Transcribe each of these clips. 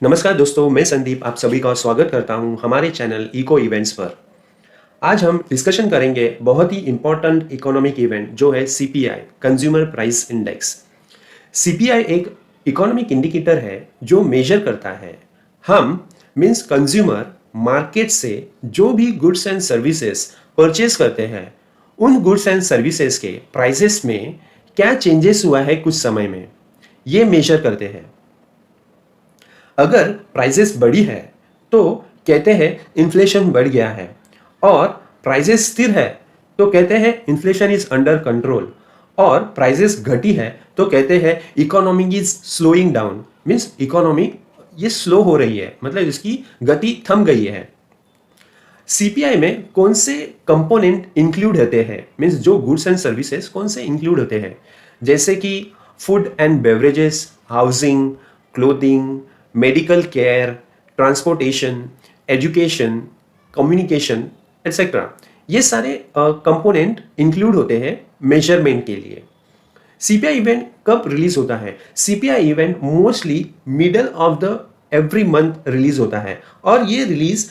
नमस्कार दोस्तों, मैं संदीप आप सभी का स्वागत करता हूं हमारे चैनल इको इवेंट्स पर। आज हम डिस्कशन करेंगे बहुत ही इंपॉर्टेंट इकोनॉमिक इवेंट जो है CPI, consumer price index. CPI एक इकोनॉमिक इंडिकेटर है जो मेजर करता है हम मींस कंज्यूमर मार्केट से जो भी गुड्स एंड सर्विसेज परचेज करते हैं उन गुड्स एंड सर्विसेज के प्राइसेस में क्या चेंजेस हुआ है कुछ समय में, ये मेजर करते हैं। अगर प्राइसेस बढ़ी है तो कहते हैं इन्फ्लेशन बढ़ गया है, और प्राइसेस स्थिर है तो कहते हैं इन्फ्लेशन इज अंडर कंट्रोल, और प्राइसेस घटी है तो कहते हैं economy is slowing down, means economy ये स्लो हो रही है, मतलब इसकी गति थम गई है। सीपीआई में कौन से कंपोनेंट इंक्लूड होते हैं, मींस जो गुड्स एंड सर्विसेज कौन से इंक्लूड होते हैं, जैसे कि food and beverages, housing, clothing, medical care, transportation, education, communication etcetera. ये सारे कंपोनेंट इंक्लूड होते हैं मेजरमेंट के लिए। सीपीआई इवेंट कब रिलीज होता है? CPI event mostly middle of the every month release होता है, और ये release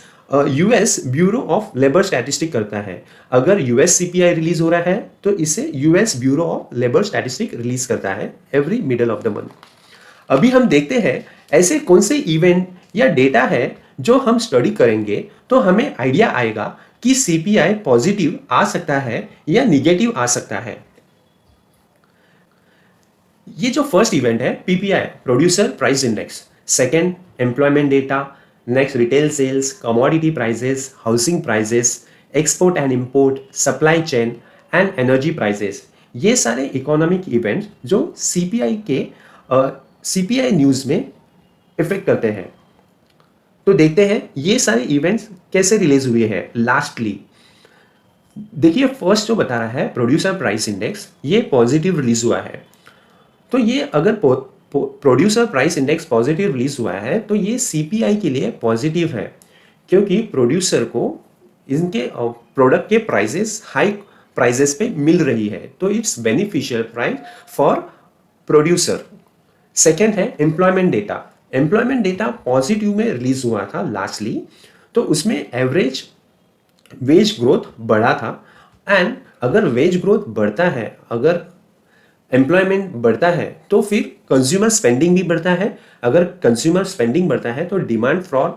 US bureau of labour statistic करता है। अगर यूएस सीपीआई रिलीज हो रहा है तो इसे US bureau of labour statistic release करता है every middle of the month. अभी हम देखते हैं ऐसे कौन से इवेंट या डेटा है जो हम स्टडी करेंगे तो हमें आइडिया आएगा कि सीपीआई पॉजिटिव आ सकता है या निगेटिव आ सकता है। ये जो फर्स्ट इवेंट है PPI, producer price index, second employment data, next retail sales, commodity prices, housing prices, export and import, supply chain and energy prices. ये सारे इकोनॉमिक इवेंट्स जो सीपीआई न्यूज में इफेक्ट करते हैं। तो देखते हैं ये सारे इवेंट्स कैसे रिलीज हुए हैं लास्टली। देखिए फर्स्ट जो बता रहा है प्रोड्यूसर प्राइस इंडेक्स, ये पॉजिटिव रिलीज हुआ है। तो ये अगर producer price index positive release हुआ है तो ये सीपीआई के लिए पॉजिटिव है, क्योंकि प्रोड्यूसर को इनके प्रोडक्ट के प्राइसेस हाई प्राइसेस पे मिल रही है, तो it's beneficial price for producer. Second है employment data. Employment data positive में रिलीज हुआ था लास्टली, तो उसमें एवरेज वेज ग्रोथ बढ़ा था। एंड अगर वेज ग्रोथ बढ़ता है, अगर एम्प्लॉयमेंट बढ़ता है तो फिर कंज्यूमर स्पेंडिंग भी बढ़ता है। अगर कंज्यूमर स्पेंडिंग बढ़ता है तो डिमांड फॉर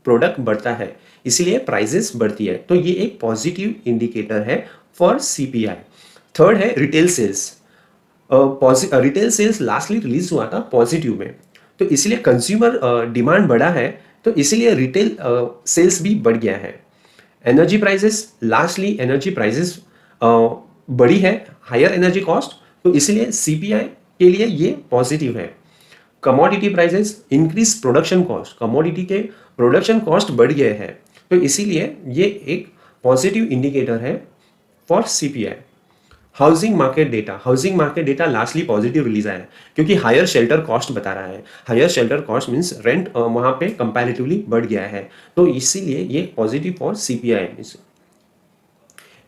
प्रोडक्ट बढ़ता है, इसलिए प्राइसेस बढ़ती है। तो ये एक पॉजिटिव इंडिकेटर है फॉर सीपीआई। थर्ड है retail sales. Retail sales lastly release हुआ था पॉजिटिव में, तो इसलिए कंज्यूमर डिमांड बढ़ा है, तो इसलिए रिटेल सेल्स भी बढ़ गया है। Energy prices, lastly energy prices बढ़ी है, हायर एनर्जी कॉस्ट, तो इसलिए सीपीआई के लिए ये पॉजिटिव है। Commodity prices, increase production cost, commodity के प्रोडक्शन कॉस्ट बढ़ गए हैं, तो इसीलिए ये एक पॉजिटिव इंडिकेटर है for CPI. Housing market data, housing market data lastly positive release आया है, क्योंकि हायर शेल्टर कॉस्ट बता रहा है। Higher shelter cost means rent वहां पे कंपैरेटिवली बढ़ गया है, तो इसीलिए ये positive for CPI.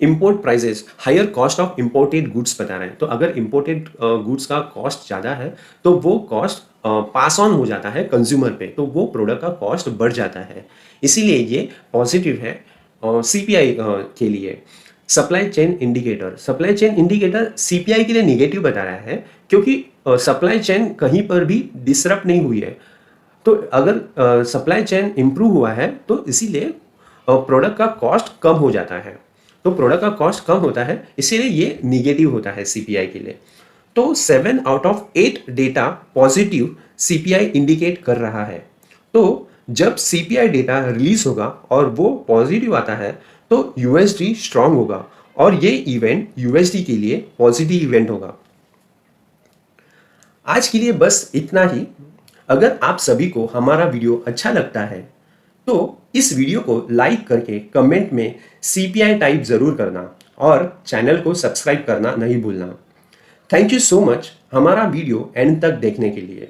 Import prices, higher cost of imported goods बता रहे हैं, तो अगर इंपोर्टेड गुड्स का कॉस्ट ज़्यादा है तो वो कॉस्ट पास ऑन हो जाता है कंज्यूमर पे, तो वो प्रोडक्ट का कॉस्ट बढ़ जाता है, इसीलिए ये पॉजिटिव है सीपीआई के लिए। Supply chain indicator, supply chain indicator CPI के लिए निगेटिव बता रहा है, क्योंकि सप्लाई चेन कहीं पर भी डिसरप्ट नहीं हुई है। तो अगर सप्लाई चेन इंप्रूव हुआ है तो इसीलिए प्रोडक्ट का कॉस्ट कम हो जाता है, तो प्रोडक्ट का कॉस्ट कम होता है, इसीलिए ये निगेटिव होता है सीपीआई के लिए। तो 7 out of 8 data positive CPI indicate कर रहा है। तो जब सीपीआई डेटा रिलीज होगा और वो पॉजिटिव आता है तो यूएसडी स्ट्रांग होगा, और ये इवेंट यूएसडी के लिए पॉजिटिव इवेंट होगा। आज के लिए बस इतना ही। अगर आप सभी को हमारा वीडियो अच्छा लगता है तो इस वीडियो को लाइक करके कमेंट में सीपीआई टाइप जरूर करना, और चैनल को सब्सक्राइब करना नहीं भूलना। थैंक यू सो मच हमारा वीडियो एंड तक देखने के लिए।